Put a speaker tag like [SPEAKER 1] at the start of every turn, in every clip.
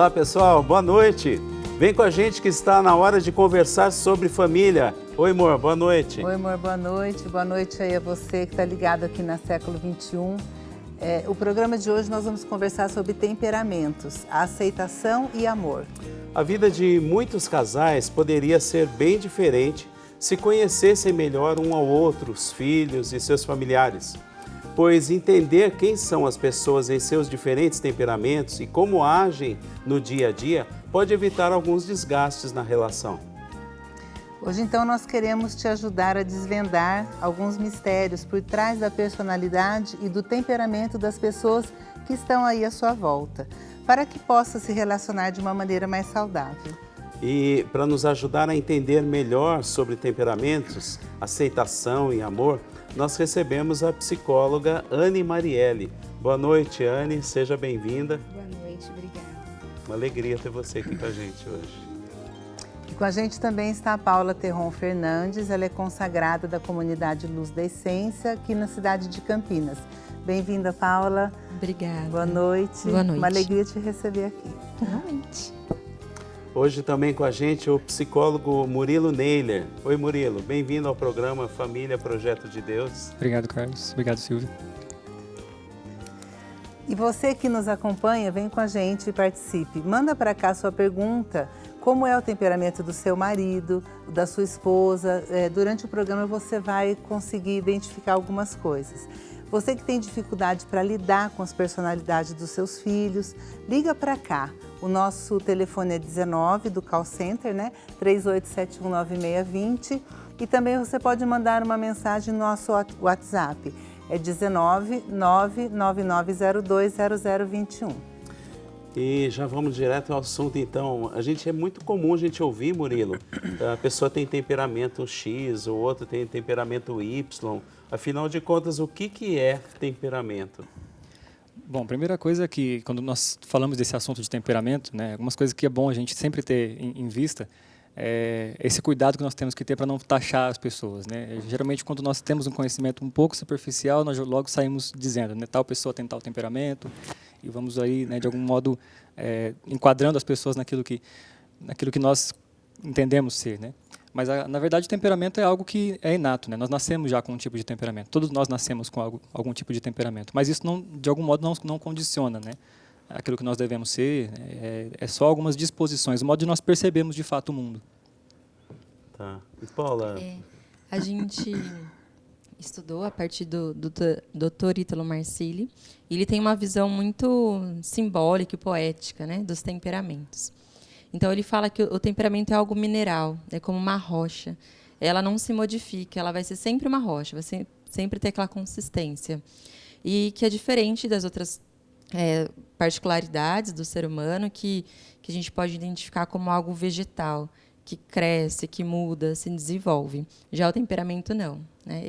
[SPEAKER 1] Olá pessoal, boa noite. Vem com a gente que está na hora de conversar sobre família. Oi amor, boa noite.
[SPEAKER 2] Oi amor, boa noite. Boa noite aí a você que está ligado aqui na Século XXI. O programa de hoje nós vamos conversar sobre temperamentos, a aceitação e amor.
[SPEAKER 1] A vida de muitos casais poderia ser bem diferente se conhecessem melhor um ao outro, os filhos e seus familiares. Pois entender quem são as pessoas em seus diferentes temperamentos e como agem no dia a dia pode evitar alguns desgastes na relação.
[SPEAKER 2] Hoje então nós queremos te ajudar a desvendar alguns mistérios por trás da personalidade e do temperamento das pessoas que estão aí à sua volta, para que possa se relacionar de uma maneira mais saudável.
[SPEAKER 1] E para nos ajudar a entender melhor sobre temperamentos, aceitação e amor, nós recebemos a psicóloga Anne Marielle. Boa noite, Anne, seja bem-vinda.
[SPEAKER 3] Boa noite, obrigada.
[SPEAKER 1] Uma alegria ter você aqui com a gente hoje.
[SPEAKER 2] E com a gente também está a Paula Terron Fernandes, ela é consagrada da comunidade Luz da Essência, aqui na cidade de Campinas. Bem-vinda, Paula.
[SPEAKER 3] Obrigada.
[SPEAKER 2] Boa noite.
[SPEAKER 3] Boa noite.
[SPEAKER 2] Uma alegria te receber aqui.
[SPEAKER 3] Realmente.
[SPEAKER 1] Hoje também com a gente o psicólogo Murilo Neiler. Oi Murilo, bem-vindo ao programa Família Projeto de Deus.
[SPEAKER 4] Obrigado, Carlos. Obrigado, Silvia.
[SPEAKER 2] E você que nos acompanha, vem com a gente e participe. Manda para cá sua pergunta, como é o temperamento do seu marido, da sua esposa. Durante o programa você vai conseguir identificar algumas coisas. Você que tem dificuldade para lidar com as personalidades dos seus filhos, liga para cá. O nosso telefone é 19 do call center, né? 38719620. E também você pode mandar uma mensagem no nosso WhatsApp. É 19 999020021.
[SPEAKER 1] E já vamos direto ao assunto então. É muito comum a gente ouvir, Murilo, a pessoa tem temperamento X, o outro tem temperamento Y. Afinal de contas, o que é temperamento?
[SPEAKER 4] Bom, primeira coisa é que quando nós falamos desse assunto de temperamento, né, algumas coisas que é bom a gente sempre ter em vista, é esse cuidado que nós temos que ter para não taxar as pessoas, né? Geralmente, quando nós temos um conhecimento um pouco superficial, nós logo saímos dizendo, né, tal pessoa tem tal temperamento, e vamos aí, né, de algum modo, enquadrando as pessoas naquilo que nós entendemos ser, né? Mas, na verdade, o temperamento é algo que é inato, né? Nós nascemos já com um tipo de temperamento. Todos nós nascemos com algum tipo de temperamento. Mas isso, de algum modo, não condiciona, né, aquilo que nós devemos ser. É só algumas disposições, o modo de nós percebemos, de fato, o mundo.
[SPEAKER 1] Tá. E Paula?
[SPEAKER 3] A gente estudou a partir do Dr. Ítalo Marcilli. Ele tem uma visão muito simbólica e poética, né, dos temperamentos. Então, ele fala que o temperamento é algo mineral, é como uma rocha. Ela não se modifica, ela vai ser sempre uma rocha, vai sempre ter aquela consistência. E que é diferente das outras particularidades do ser humano, que a gente pode identificar como algo vegetal, que cresce, que muda, se desenvolve. Já o temperamento, não, né?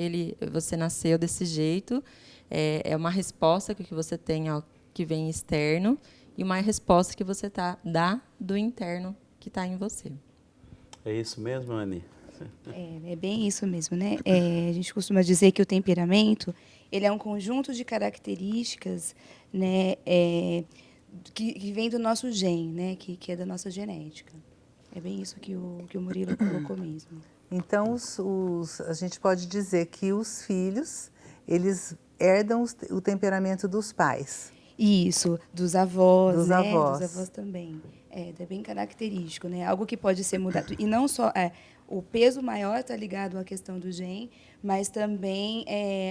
[SPEAKER 3] Você nasceu desse jeito, é uma resposta que você tem ao que vem externo, e uma resposta que você dá do interno que está em você.
[SPEAKER 1] É isso mesmo, Anne?
[SPEAKER 5] É bem isso mesmo, né? A gente costuma dizer que o temperamento ele é um conjunto de características, né, que vem do nosso gene, né, que é da nossa genética. É bem isso que o Murilo colocou mesmo.
[SPEAKER 2] Então, a gente pode dizer que os filhos, eles herdam o temperamento dos pais.
[SPEAKER 5] Isso, dos avós,
[SPEAKER 2] dos
[SPEAKER 5] né?
[SPEAKER 2] avós.
[SPEAKER 5] Dos avós também. É bem característico, né? Algo que pode ser mudado. E não só o peso maior está ligado à questão do gene, mas também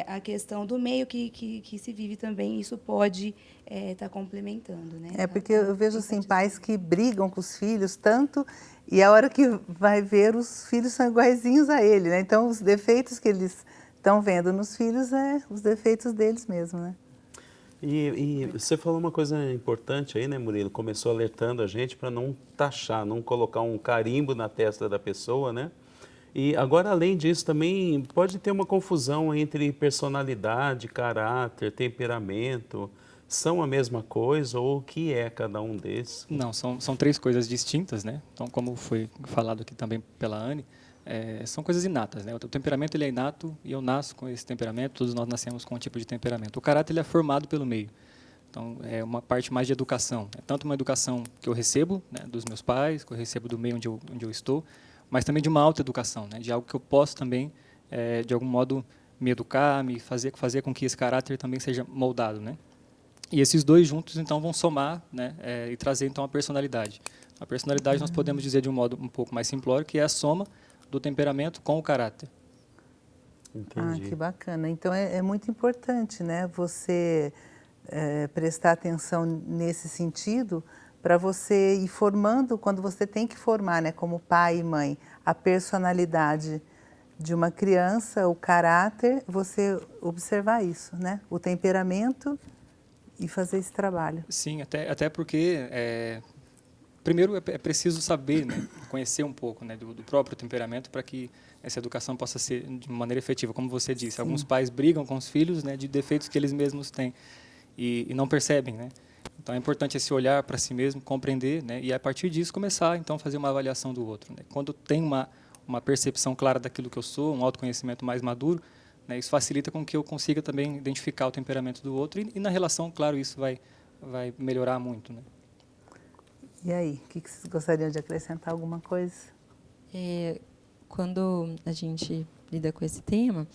[SPEAKER 5] a questão do meio que se vive também. Isso pode estar complementando, né?
[SPEAKER 2] Porque eu vejo assim, pais que brigam com os filhos tanto, e a hora que vai ver, os filhos são iguaizinhos a ele, né? Então, os defeitos que eles estão vendo nos filhos os defeitos deles mesmo, né?
[SPEAKER 1] E você falou uma coisa importante aí, né, Murilo? Começou alertando a gente para não taxar, não colocar um carimbo na testa da pessoa, né? E agora, além disso, também pode ter uma confusão entre personalidade, caráter, temperamento. São a mesma coisa ou o que é cada um desses?
[SPEAKER 4] Não, são três coisas distintas, né? Então, como foi falado aqui também pela Anne, são coisas inatas, né? O temperamento ele é inato e eu nasço com esse temperamento, todos nós nascemos com um tipo de temperamento. O caráter ele é formado pelo meio. Então, é uma parte mais de educação. É tanto uma educação que eu recebo, né, dos meus pais, que eu recebo do meio onde eu estou, mas também de uma autoeducação, né, de algo que eu posso também, de algum modo, me educar, fazer com que esse caráter também seja moldado, né? E esses dois juntos, então, vão somar, né, e trazer, então, a personalidade. A personalidade nós podemos dizer de um modo um pouco mais simplório, que é a soma do temperamento com o caráter.
[SPEAKER 1] Entendi.
[SPEAKER 2] Que bacana. Então é muito importante, né, você prestar atenção nesse sentido para você ir formando, quando você tem que formar, né, como pai e mãe, a personalidade de uma criança, o caráter, você observar isso, né, o temperamento e fazer esse trabalho.
[SPEAKER 4] Sim, até porque, primeiro, é preciso saber, né, conhecer um pouco, né, do próprio temperamento para que essa educação possa ser de maneira efetiva. Como você disse,
[SPEAKER 2] Sim.
[SPEAKER 4] alguns pais brigam com os filhos, né, de defeitos que eles mesmos têm e não percebem, né? Então é importante esse olhar para si mesmo, compreender, né, e a partir disso começar então a fazer uma avaliação do outro, né? Quando tem uma percepção clara daquilo que eu sou, um autoconhecimento mais maduro, né, isso facilita com que eu consiga também identificar o temperamento do outro e na relação, claro, isso vai melhorar muito, né?
[SPEAKER 2] E aí, o que vocês gostariam de acrescentar, alguma coisa?
[SPEAKER 3] Quando a gente lida com esse tema,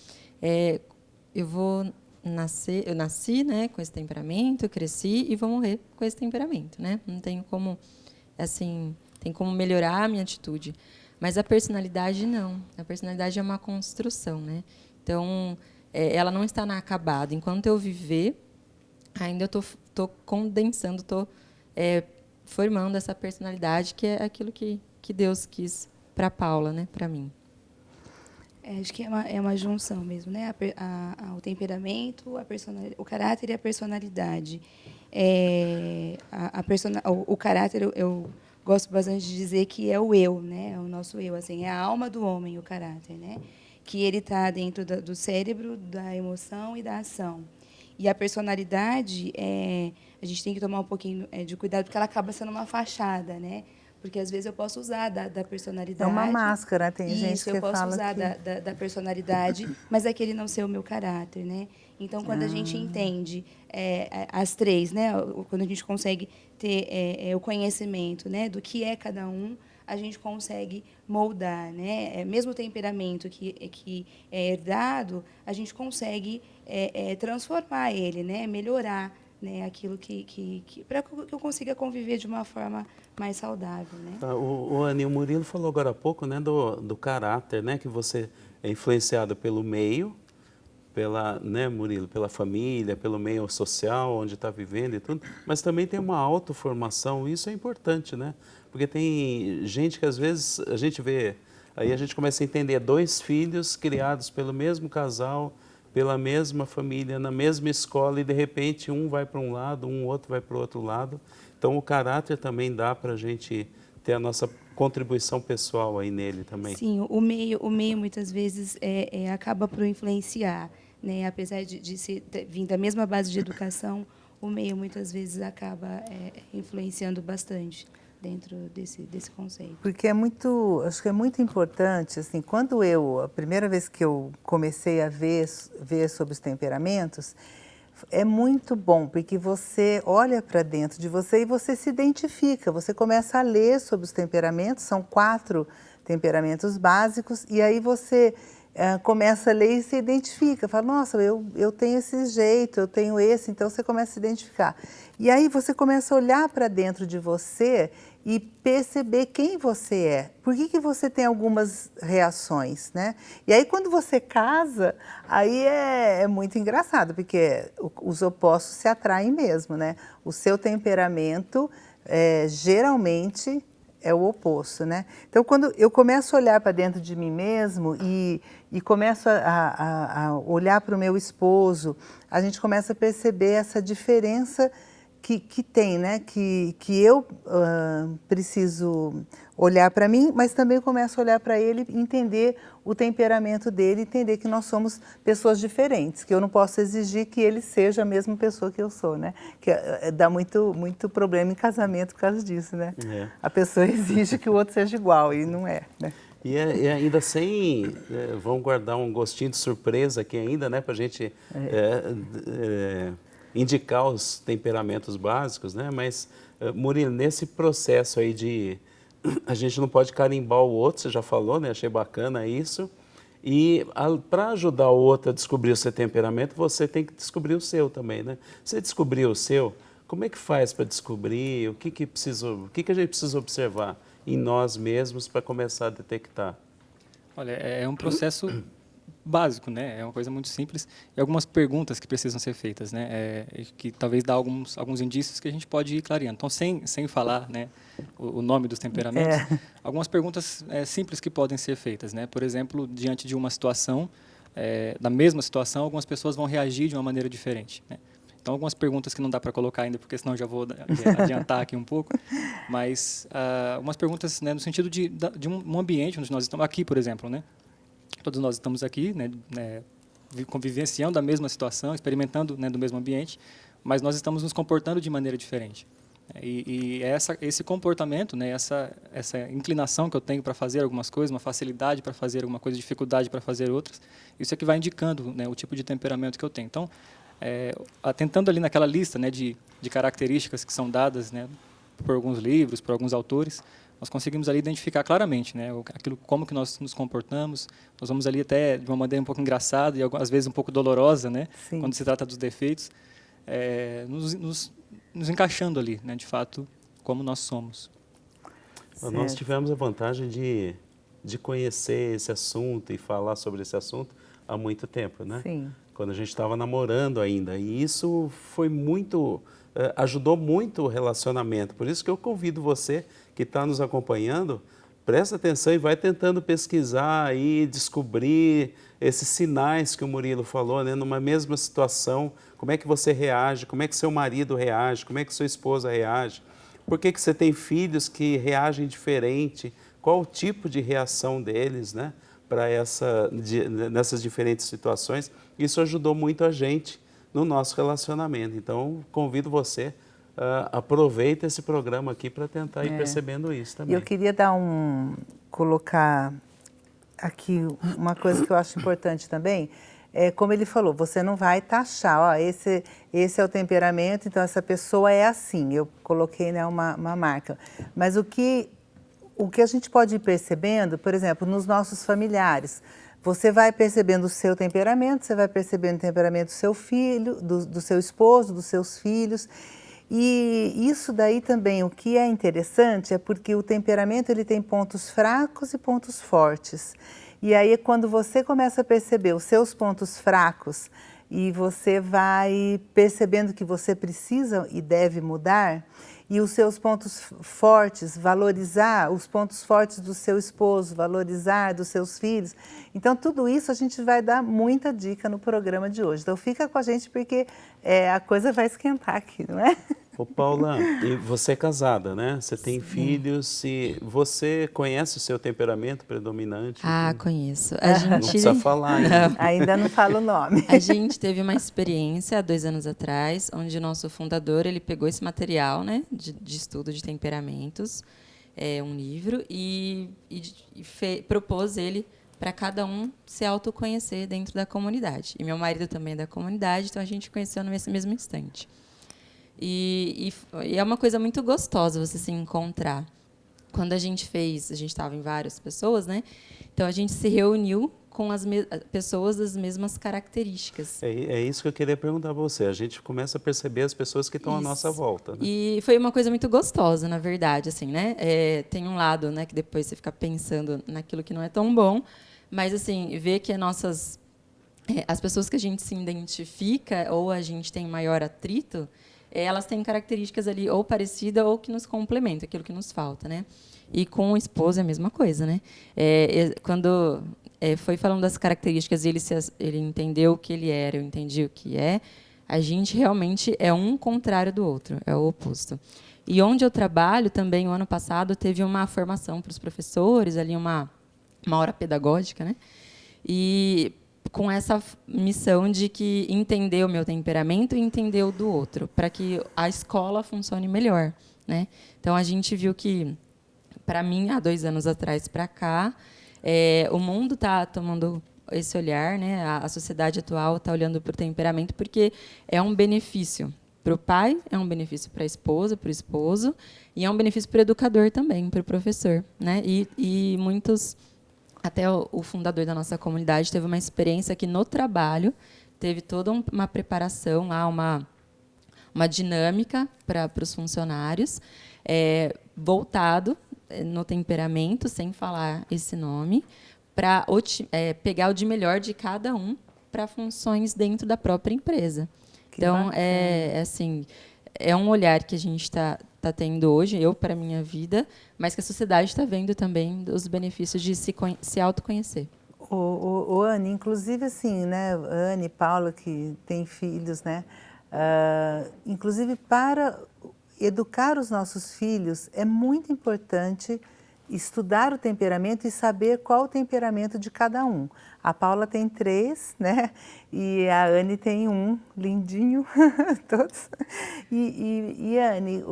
[SPEAKER 3] eu nasci, né, com esse temperamento, cresci e vou morrer com esse temperamento, né? Não tenho como, assim, tem como melhorar a minha atitude. Mas a personalidade não. A personalidade é uma construção, né? Então, ela não está acabada. Enquanto eu viver, ainda eu tô condensando, estou formando essa personalidade, que é aquilo que Deus quis para Paula, né? Para mim.
[SPEAKER 5] Acho que é uma junção mesmo, né? O temperamento, o caráter e a personalidade. O caráter, eu gosto bastante de dizer que é o eu, né? É o nosso eu, assim, é a alma do homem, o caráter, né? Que ele está dentro do cérebro, da emoção e da ação. E a personalidade, a gente tem que tomar um pouquinho de cuidado, porque ela acaba sendo uma fachada, né? Porque, às vezes, eu posso usar da personalidade.
[SPEAKER 2] É uma máscara, tem gente que
[SPEAKER 5] eu posso
[SPEAKER 2] fala
[SPEAKER 5] usar
[SPEAKER 2] que...
[SPEAKER 5] da personalidade, mas aquele não ser o meu caráter, né? Então, quando a gente entende as três, né? Quando a gente consegue ter o conhecimento, né, do que é cada um, a gente consegue moldar, né? Mesmo o temperamento que é herdado, a gente consegue transformar ele, né? Melhorar, né, aquilo para que eu consiga conviver de uma forma mais saudável, né?
[SPEAKER 1] O Anil Murilo falou agora há pouco, né, do caráter, né, que você é influenciado pelo meio, né, Murilo, pela família, pelo meio social onde está vivendo e tudo, mas também tem uma autoformação, isso é importante, né? Porque tem gente que às vezes a gente vê, aí a gente começa a entender 2 filhos criados pelo mesmo casal, pela mesma família, na mesma escola, e de repente um vai para um lado, outro vai para o outro lado. Então o caráter também dá para a gente ter a nossa contribuição pessoal aí nele também.
[SPEAKER 5] Sim, o meio muitas vezes acaba por influenciar, né? Apesar de vir da mesma base de educação, o meio muitas vezes acaba influenciando bastante dentro desse conceito.
[SPEAKER 2] Porque acho que é muito importante, assim, a primeira vez que eu comecei a ver sobre os temperamentos, é muito bom, porque você olha para dentro de você e você se identifica, você começa a ler sobre os temperamentos, são 4 temperamentos básicos, e aí você começa a ler e se identifica, fala, nossa, eu tenho esse jeito, eu tenho esse, então você começa a se identificar. E aí você começa a olhar para dentro de você e perceber quem você é. Por que você tem algumas reações, né? E aí quando você casa, aí é muito engraçado, porque os opostos se atraem mesmo, né? O seu temperamento geralmente é o oposto, né? Então, quando eu começo a olhar para dentro de mim mesmo e começo a olhar para o meu esposo, a gente começa a perceber essa diferença que tem, né? Que eu preciso olhar para mim, mas também começo a olhar para ele, entender o temperamento dele, entender que nós somos pessoas diferentes, que eu não posso exigir que ele seja a mesma pessoa que eu sou, né? Que dá muito problema em casamento por causa disso, né? A pessoa exige que o outro seja igual e não é, né?
[SPEAKER 1] E ainda vamos guardar um gostinho de surpresa aqui ainda, né? Para a gente indicar os temperamentos básicos, né? Mas, Murilo, nesse processo aí de... A gente não pode carimbar o outro, você já falou, né? Achei bacana isso. E para ajudar o outro a descobrir o seu temperamento, você tem que descobrir o seu também, né? Você descobriu o seu, como é que faz para descobrir? O que que a gente precisa observar em nós mesmos para começar a detectar?
[SPEAKER 4] Olha, é um processo básico, né? É uma coisa muito simples e algumas perguntas que precisam ser feitas, né? Que talvez dá alguns indícios que a gente pode ir clareando. Então, sem falar, né, o nome dos temperamentos, algumas perguntas simples que podem ser feitas, né? Por exemplo, diante de uma situação, da mesma situação, algumas pessoas vão reagir de uma maneira diferente, né? Então, algumas perguntas que não dá para colocar ainda, porque senão já vou adiantar aqui um pouco, mas algumas perguntas, né, no sentido de um ambiente onde nós estamos aqui, por exemplo, né? Todos nós estamos aqui, né, convivenciando a mesma situação, experimentando, né, do mesmo ambiente, mas nós estamos nos comportando de maneira diferente. E esse comportamento, né, essa inclinação que eu tenho para fazer algumas coisas, uma facilidade para fazer alguma coisa, dificuldade para fazer outras, isso é que vai indicando, né, o tipo de temperamento que eu tenho. Então, atentando ali naquela lista, né, de características que são dadas, né, por alguns livros, por alguns autores, nós conseguimos ali identificar claramente, né, como que nós nos comportamos. Nós vamos ali até de uma maneira um pouco engraçada e às vezes um pouco dolorosa, né, quando se trata dos defeitos, nos encaixando ali, né, de fato, como nós somos.
[SPEAKER 1] Nós tivemos a vantagem de conhecer esse assunto e falar sobre esse assunto há muito tempo, né?
[SPEAKER 2] Sim.
[SPEAKER 1] Quando a gente estava namorando ainda. E isso foi muito, ajudou muito o relacionamento. Por isso que eu convido você que está nos acompanhando, presta atenção e vai tentando pesquisar e descobrir esses sinais que o Murilo falou, né? Numa mesma situação, como é que você reage, como é que seu marido reage, como é que sua esposa reage, por que você tem filhos que reagem diferente, qual o tipo de reação deles, né? Para nessas diferentes situações. Isso ajudou muito a gente no nosso relacionamento. Então, convido você, aproveita esse programa aqui para tentar ir percebendo isso também.
[SPEAKER 2] Eu queria colocar aqui uma coisa que eu acho importante também. Como ele falou, você não vai taxar, ó, esse é o temperamento, então essa pessoa é assim. Eu coloquei, né, uma marca. Mas o que a gente pode ir percebendo, por exemplo, nos nossos familiares, você vai percebendo o seu temperamento, você vai percebendo o temperamento do seu filho, do seu esposo, dos seus filhos. E isso daí também, o que é interessante é porque o temperamento ele tem pontos fracos e pontos fortes. E aí quando você começa a perceber os seus pontos fracos e você vai percebendo que você precisa e deve mudar, e os seus pontos fortes, valorizar os pontos fortes do seu esposo, valorizar dos seus filhos. Então, tudo isso a gente vai dar muita dica no programa de hoje. Então, fica com a gente porque a coisa vai esquentar aqui, não é?
[SPEAKER 1] Ô Paula, e você é casada, né? Você tem filhos e você conhece o seu temperamento predominante?
[SPEAKER 3] Conheço.
[SPEAKER 1] Não precisa falar ainda.
[SPEAKER 2] Ainda não falo o nome.
[SPEAKER 3] A gente teve uma experiência há 2 anos atrás, onde o nosso fundador ele pegou esse material, né, de estudo de temperamentos, um livro, e propôs ele para cada um se autoconhecer dentro da comunidade. E meu marido também é da comunidade, então a gente conheceu nesse mesmo instante. E é uma coisa muito gostosa você se encontrar. Quando a gente estava em várias pessoas, né? Então a gente se reuniu com as pessoas das mesmas características.
[SPEAKER 1] É isso que eu queria perguntar para você. A gente começa a perceber as pessoas que estão à nossa volta, né?
[SPEAKER 3] E foi uma coisa muito gostosa, na verdade, assim, né? Tem um lado, né, que depois você fica pensando naquilo que não é tão bom, mas assim, ver que as pessoas que a gente se identifica ou a gente tem maior atrito, elas têm características ali ou parecidas ou que nos complementam, aquilo que nos falta, né? E com o esposo é a mesma coisa, né? Quando foi falando das características e ele entendeu o que ele era, eu entendi o que é, a gente realmente é um contrário do outro, é o oposto. E onde eu trabalho também, o ano passado, teve uma formação para os professores, ali uma hora pedagógica, né? E com essa missão de que entender o meu temperamento e entender o do outro, para que a escola funcione melhor, né? Então, a gente viu que, para mim, há 2 anos atrás para cá, o mundo está tomando esse olhar, né? A sociedade atual está olhando para o temperamento porque é um benefício para o pai, é um benefício para a esposa, para o esposo, e é um benefício para o educador também, para o professor, né? E muitos, até o fundador da nossa comunidade teve uma experiência que no trabalho teve toda uma preparação lá, uma dinâmica para os funcionários, voltado no temperamento, sem falar esse nome, para pegar o de melhor de cada um para funções dentro da própria empresa. Então, assim, é um olhar que a gente está tendo hoje, eu para a minha vida, mas que a sociedade está vendo também os benefícios de se autoconhecer.
[SPEAKER 2] Anne, inclusive assim, né, Anne e Paula, que têm filhos, né, inclusive para educar os nossos filhos é muito importante estudar o temperamento e saber qual o temperamento de cada um. A Paula tem 3, né? E a Anne tem 1, lindinho, todos. E Anne,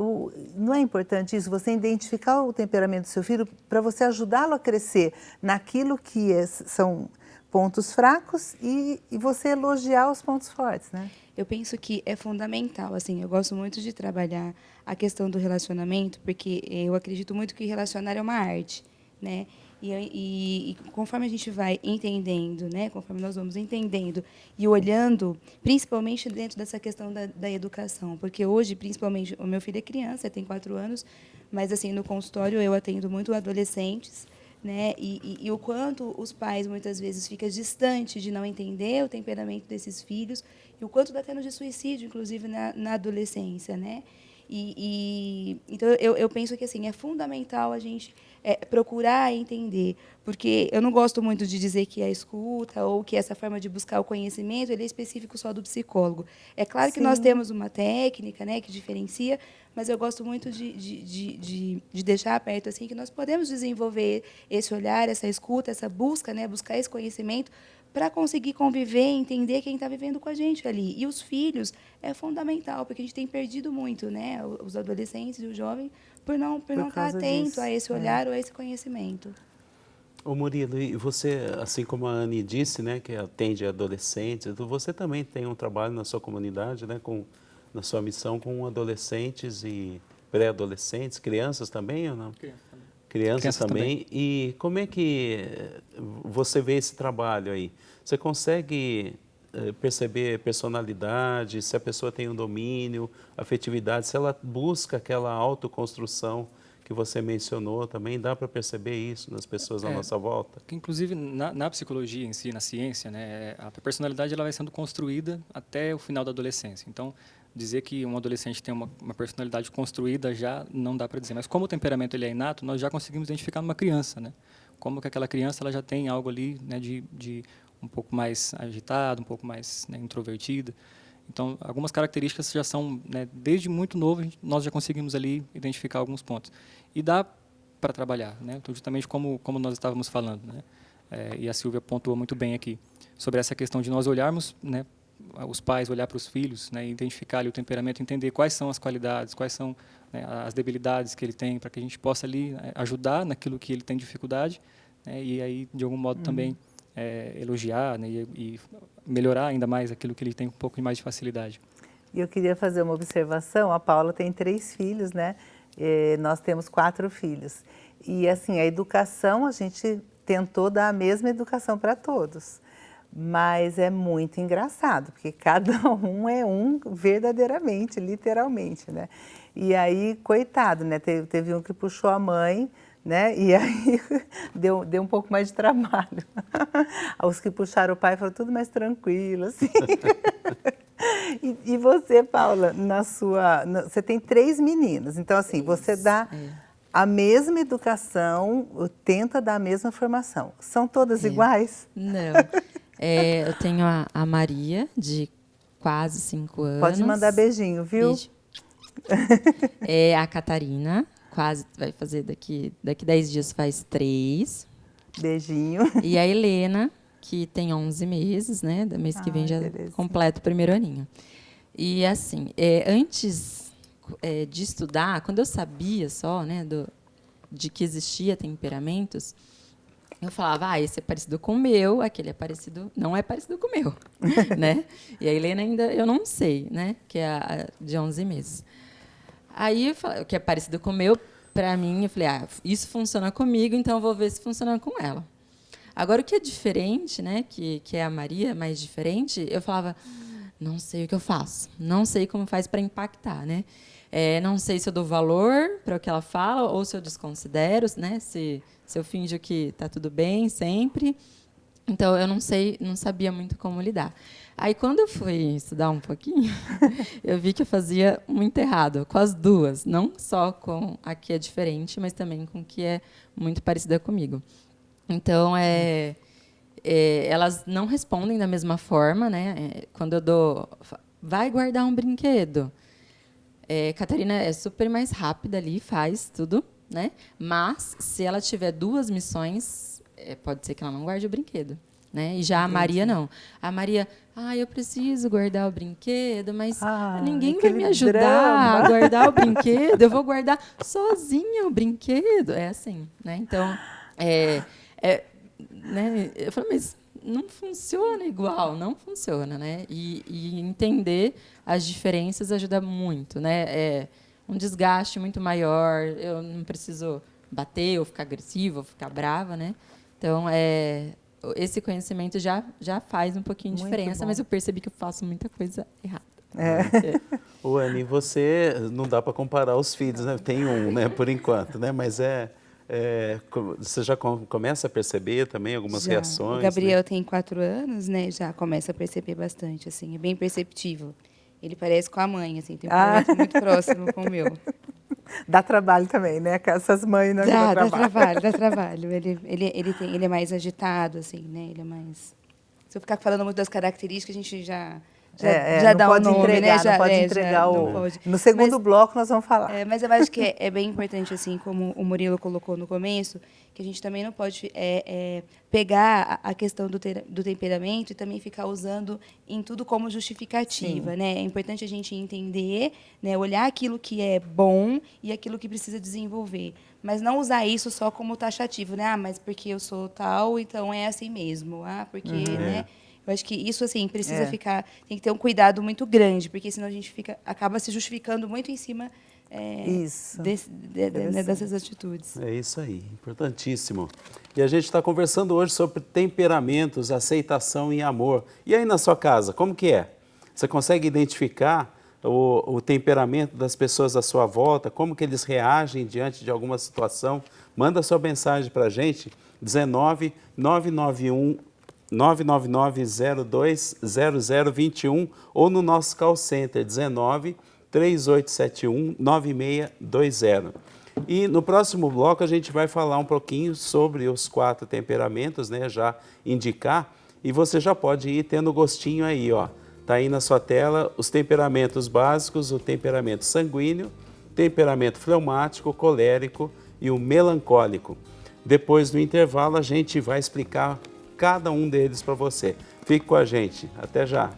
[SPEAKER 2] não é importante isso, você identificar o temperamento do seu filho para você ajudá-lo a crescer naquilo que são pontos fracos e você elogiar os pontos fortes, né?
[SPEAKER 5] Eu penso que é fundamental, assim, eu gosto muito de trabalhar a questão do relacionamento, porque eu acredito muito que relacionar é uma arte, né? E conforme a gente vai entendendo, né, conforme nós vamos entendendo e olhando, principalmente dentro dessa questão da educação, porque hoje, principalmente, o meu filho é criança, tem 4 anos, mas assim no consultório eu atendo muito adolescentes, né? E o quanto os pais muitas vezes ficam distantes de não entender o temperamento desses filhos e o quanto está tendo de suicídio, inclusive na adolescência, né? Então eu penso que assim é fundamental a gente procurar entender, porque eu não gosto muito de dizer que a escuta ou que essa forma de buscar o conhecimento ele é específico só do psicólogo. É claro que nós temos uma técnica, né, que diferencia, mas eu gosto muito de deixar aberto assim que nós podemos desenvolver esse olhar, essa escuta, essa busca, né, buscar esse conhecimento para conseguir conviver e entender quem está vivendo com a gente ali. E os filhos é fundamental, porque a gente tem perdido muito, né, os adolescentes e os jovens, por não estar atento a esse olhar ou a esse conhecimento.
[SPEAKER 1] Ô Murilo, e você, assim como a Anne disse, né, que atende adolescentes, você também tem um trabalho na sua comunidade, né, na sua missão com adolescentes e pré-adolescentes, crianças também ou não? Crianças também. E como é que você vê esse trabalho aí? Você consegue perceber personalidade, se a pessoa tem um domínio, afetividade, se ela busca aquela autoconstrução que você mencionou também, dá para perceber isso nas pessoas à nossa volta?
[SPEAKER 4] Que, inclusive, na psicologia em si, na ciência, né, a personalidade ela vai sendo construída até o final da adolescência. Então, dizer que um adolescente tem uma personalidade construída já não dá para dizer. Mas como o temperamento ele é inato, nós já conseguimos identificar numa criança, né? Como que aquela criança ela já tem algo ali, né, de um pouco mais agitado, um pouco mais, né, introvertida. Então, algumas características já são, né, desde muito novo, nós já conseguimos ali identificar alguns pontos. E dá para trabalhar, né? Então, justamente como nós estávamos falando, né? E a Silvia pontuou muito bem aqui, sobre essa questão de nós olharmos, né, os pais olhar para os filhos, né, identificar ali o temperamento, entender quais são as qualidades, quais são, né, as debilidades que ele tem, para que a gente possa ali ajudar naquilo que ele tem dificuldade, né, e aí, de algum modo, também elogiar, né, e melhorar ainda mais aquilo que ele tem um pouco mais de facilidade.
[SPEAKER 2] E eu queria fazer uma observação, a Paula tem 3 filhos, né? Nós temos 4 filhos. E assim, a educação, a gente tentou dar a mesma educação para todos. Mas é muito engraçado, porque cada um é um verdadeiramente, literalmente, né? E aí, coitado, né? Teve um que puxou a mãe, né? E aí deu um pouco mais de trabalho. Os que puxaram o pai foram tudo mais tranquilo, assim. E você, Paula, você tem 3 meninas, então assim, você dá a mesma educação, tenta dar a mesma formação. São todas iguais?
[SPEAKER 3] Não. Eu tenho a Maria, de quase 5 anos.
[SPEAKER 2] Pode mandar beijinho, viu?
[SPEAKER 3] Beijo. A Catarina, quase vai fazer daqui 10 dias, faz 3.
[SPEAKER 2] Beijinho.
[SPEAKER 3] E a Helena, que tem 11 meses, né? Do mês que vem já completa o 1º aninho. E assim, antes de estudar, quando eu sabia só, né, de que existia temperamentos, eu falava, esse é parecido com o meu, aquele é parecido, não é parecido com o meu, né? E a Helena ainda, eu não sei, né? Que é a de 11 meses. Aí, eu falei, o que é parecido com o meu, para mim, eu falei, isso funciona comigo, então eu vou ver se funciona com ela. Agora, o que é diferente, né? Que é a Maria, mais diferente, eu falava, não sei o que eu faço, não sei como faz para impactar, né? Não sei se eu dou valor para o que ela fala ou se eu desconsidero, né? Se eu finjo que está tudo bem sempre. Então, eu não sabia muito como lidar. Aí, quando eu fui estudar um pouquinho, eu vi que eu fazia muito errado com as duas. Não só com a que é diferente, mas também com a que é muito parecida comigo. Então, elas não respondem da mesma forma, né? Quando eu dou... Vai guardar um brinquedo. Catarina é super mais rápida ali, faz tudo, né? Mas, se ela tiver 2 missões, pode ser que ela não guarde o brinquedo, né? E já a Maria, não. A Maria, eu preciso guardar o brinquedo, mas ninguém vai me ajudar a guardar o brinquedo, eu vou guardar sozinha o brinquedo. É assim, né? Então, né? Eu falei, mas não funciona igual, não funciona, né? E entender as diferenças ajuda muito, né? É um desgaste muito maior, eu não preciso bater ou ficar agressiva ou ficar brava, né? Então, esse conhecimento já faz um pouquinho de diferença, mas eu percebi que eu faço muita coisa errada.
[SPEAKER 1] Ô, Anny, você não dá para comparar os filhos, né? Tem um, né? Por enquanto, né? Mas você já começa a perceber também algumas reações?
[SPEAKER 5] O Gabriel,
[SPEAKER 1] né?
[SPEAKER 5] tem 4 anos, né? Já começa a perceber bastante, assim, é bem perceptível. Ele parece com a mãe, assim, tem um momento muito próximo com o meu.
[SPEAKER 2] Dá trabalho também, né? Essas mães não
[SPEAKER 5] Dá trabalho. Ele é mais agitado, assim, né? Ele é mais... Se eu ficar falando muito das características, a gente já dá um nome, né?
[SPEAKER 2] Não pode entregar
[SPEAKER 5] não pode.
[SPEAKER 2] No segundo bloco nós vamos falar.
[SPEAKER 5] Mas eu acho que é bem importante, assim, como o Murilo colocou no começo, que a gente também não pode pegar a questão do temperamento e também ficar usando em tudo como justificativa, né? É importante a gente entender, né? Olhar aquilo que é bom e aquilo que precisa desenvolver. Mas não usar isso só como taxativo, né? Mas porque eu sou tal, então é assim mesmo. Porque, né? Eu acho que isso, assim, precisa ficar... Tem que ter um cuidado muito grande, porque senão a gente acaba se justificando muito em cima dessas atitudes.
[SPEAKER 1] É isso aí, importantíssimo. E a gente está conversando hoje sobre temperamentos, aceitação e amor. E aí na sua casa, como que é? Você consegue identificar o temperamento das pessoas à sua volta? Como que eles reagem diante de alguma situação? Manda sua mensagem para a gente, 19 991 999-02-0021 ou no nosso call center 19 3871 9620. E no próximo bloco a gente vai falar um pouquinho sobre os 4 temperamentos, né? Já indicar, e você já pode ir tendo gostinho aí, ó. Tá aí na sua tela os temperamentos básicos, o temperamento sanguíneo, temperamento fleumático, colérico e o melancólico. Depois do intervalo a gente vai explicar cada um deles para você. Fique com a gente. Até já.